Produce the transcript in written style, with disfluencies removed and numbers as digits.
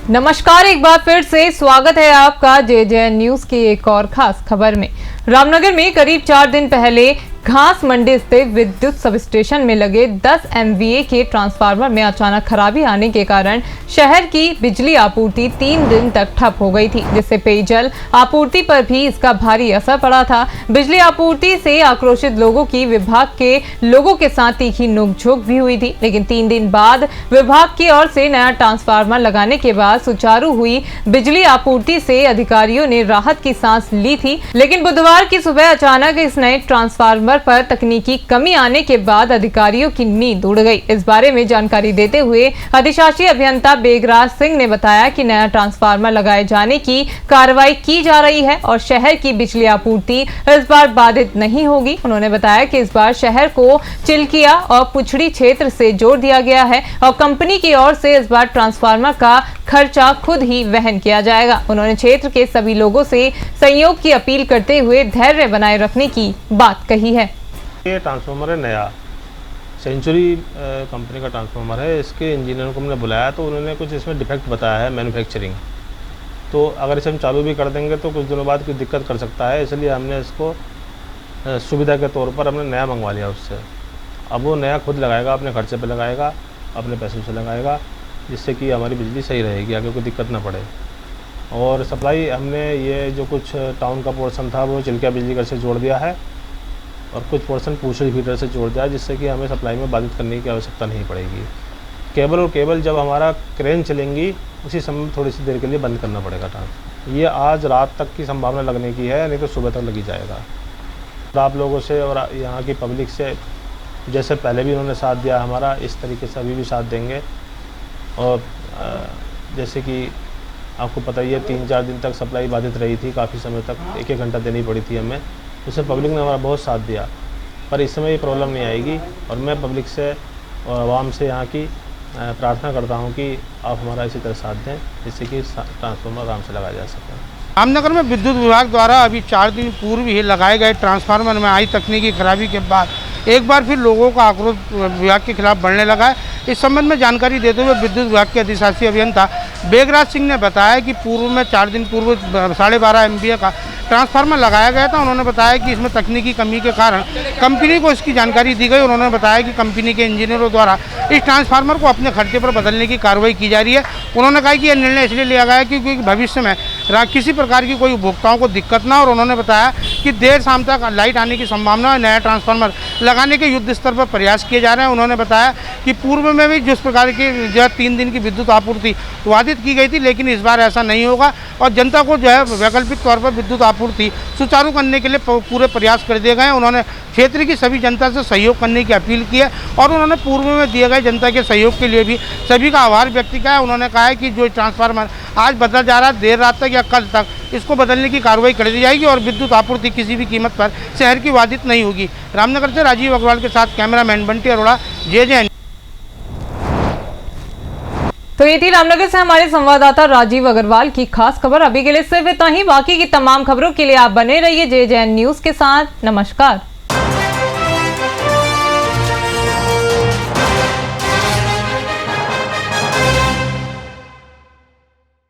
नमस्कार, एक बार फिर से स्वागत है आपका JJN न्यूज की एक और खास खबर में। रामनगर में करीब 4 दिन पहले घास मंडी स्थित विद्युत सब स्टेशन में लगे 10 MVA के ट्रांसफार्मर में अचानक खराबी आने के कारण शहर की बिजली आपूर्ति 3 दिन तक ठप हो गई थी, जिससे पेयजल आपूर्ति पर भी इसका भारी असर पड़ा था। बिजली आपूर्ति से आक्रोशित लोगों की विभाग के लोगों के साथ तीखी नोकझोंक भी हुई थी, लेकिन 3 दिन बाद विभाग की ओर से नया ट्रांसफार्मर लगाने के बाद सुचारू हुई बिजली आपूर्ति से अधिकारियों ने राहत की सांस ली थी। लेकिन बुधवार की सुबह अचानक इस नए ट्रांसफार्मर पर तकनीकी कमी आने के बाद अधिकारियों की नींद उड़ गई। इस बारे में जानकारी देते हुए अधिशासी अभियंता बेगराज सिंह ने बताया कि नया ट्रांसफार्मर लगाए जाने की कार्रवाई की जा रही है और शहर की बिजली आपूर्ति इस बार बाधित नहीं होगी। उन्होंने बताया कि इस बार शहर को चिल्किया और पुछड़ी क्षेत्र से जोड़ दिया गया है और कंपनी की ओर से इस बार ट्रांसफार्मर का खर्चा खुद ही वहन किया जाएगा। उन्होंने क्षेत्र के सभी लोगों से सहयोग की अपील करते हुए धैर्य बनाए रखने की बात कही है। ये ट्रांसफार्मर है नया, सेंचुरी कंपनी का ट्रांसफार्मर है। इसके इंजीनियर को हमने बुलाया तो उन्होंने कुछ इसमें डिफेक्ट बताया है मैन्युफैक्चरिंग। तो अगर इसे हम चालू भी कर देंगे तो कुछ दिनों बाद कोई दिक्कत कर सकता है, इसलिए हमने इसको सुविधा के तौर पर हमने नया मंगवा लिया उससे। अब वो नया खुद लगाएगा, अपने खर्चे पे लगाएगा, अपने पैसों से लगाएगा, जिससे कि हमारी बिजली सही रहेगी, आगे कोई दिक्कत ना पड़े। और सप्लाई हमने ये जो कुछ टाउन का पोर्शन था वो चिल्किया बिजली घर से जोड़ दिया है और कुछ पोर्शन पूछड़ी फीडर से जोड़ दिया, जिससे कि हमें सप्लाई में बाधित करने की आवश्यकता नहीं पड़ेगी। केबल जब हमारा क्रेन चलेंगी उसी समय थोड़ी सी देर के लिए बंद करना पड़ेगा ट्रांसफार्मर। ये आज रात तक की संभावना लगने की है, नहीं तो सुबह तक लगी जाएगा। तो आप लोगों से और यहाँ की पब्लिक से जैसे पहले भी उन्होंने साथ दिया हमारा, इस तरीके से अभी भी साथ देंगे। और जैसे कि आपको पता ही है 3-4 दिन तक सप्लाई बाधित रही थी, काफ़ी समय तक 1-1 घंटा देनी पड़ी थी हमें। उसमें पब्लिक ने हमारा बहुत साथ दिया, पर इस समय ये प्रॉब्लम नहीं आएगी। और मैं पब्लिक से और आवाम से यहाँ की प्रार्थना करता हूँ कि आप हमारा इसी तरह साथ दें, जिससे कि ट्रांसफार्मर आराम से लगाया जा सके। रामनगर में विद्युत विभाग द्वारा अभी 4 दिन पूर्व ही लगाए गए ट्रांसफार्मर में आई तकनीकी खराबी के बाद एक बार फिर लोगों का आक्रोश विभाग के खिलाफ बढ़ने लगा है। इस संबंध में जानकारी देते हुए विद्युत विभाग के अधिशासी अभियंता बेगराज सिंह ने बताया कि पूर्व में 4 दिन पूर्व 12.5 MVA का ट्रांसफार्मर लगाया गया था। उन्होंने बताया कि इसमें तकनीकी कमी के कारण कंपनी को इसकी जानकारी दी गई। उन्होंने बताया कि कंपनी के इंजीनियरों द्वारा इस ट्रांसफार्मर को अपने खर्चे पर बदलने की कार्रवाई की जा रही है। उन्होंने कहा कि यह निर्णय इसलिए लिया गया है क्योंकि भविष्य में किसी प्रकार की कोई उपभोक्ताओं को दिक्कत ना। और उन्होंने बताया कि देर शाम तक लाइट आने की संभावना है, नया ट्रांसफार्मर लगाने के युद्ध स्तर पर प्रयास किए जा रहे हैं। उन्होंने बताया कि पूर्व में भी जिस प्रकार की जो 3 दिन की विद्युत आपूर्ति बाधित की गई थी, लेकिन इस बार ऐसा नहीं होगा और जनता को जो है वैकल्पिक तौर पर विद्युत आपूर्ति सुचारू करने के लिए पूरे प्रयास कर दिए गए हैं। उन्होंने क्षेत्र की सभी जनता से सहयोग करने की अपील की है और उन्होंने पूर्व में दिए गए जनता के सहयोग के लिए भी सभी का आभार व्यक्त किया है। उन्होंने कहा है कि जो ट्रांसफार्मर आज बदला जा रहा है, देर रात तक या कल तक इसको बदलने की कार्रवाई कर दी जाएगी और विद्युत आपूर्ति किसी भी कीमत पर शहर की बाधित नहीं होगी। रामनगर से राजीव अग्रवाल के साथ कैमरामैन बंटी अरोड़ा, JJN। तो ये थी रामनगर से हमारे संवाददाता राजीव अग्रवाल की खास खबर। अभी के लिए सिर्फ इतना ही। बाकी की तमाम खबरों के लिए आप बने रहिए JJN न्यूज के साथ। नमस्कार।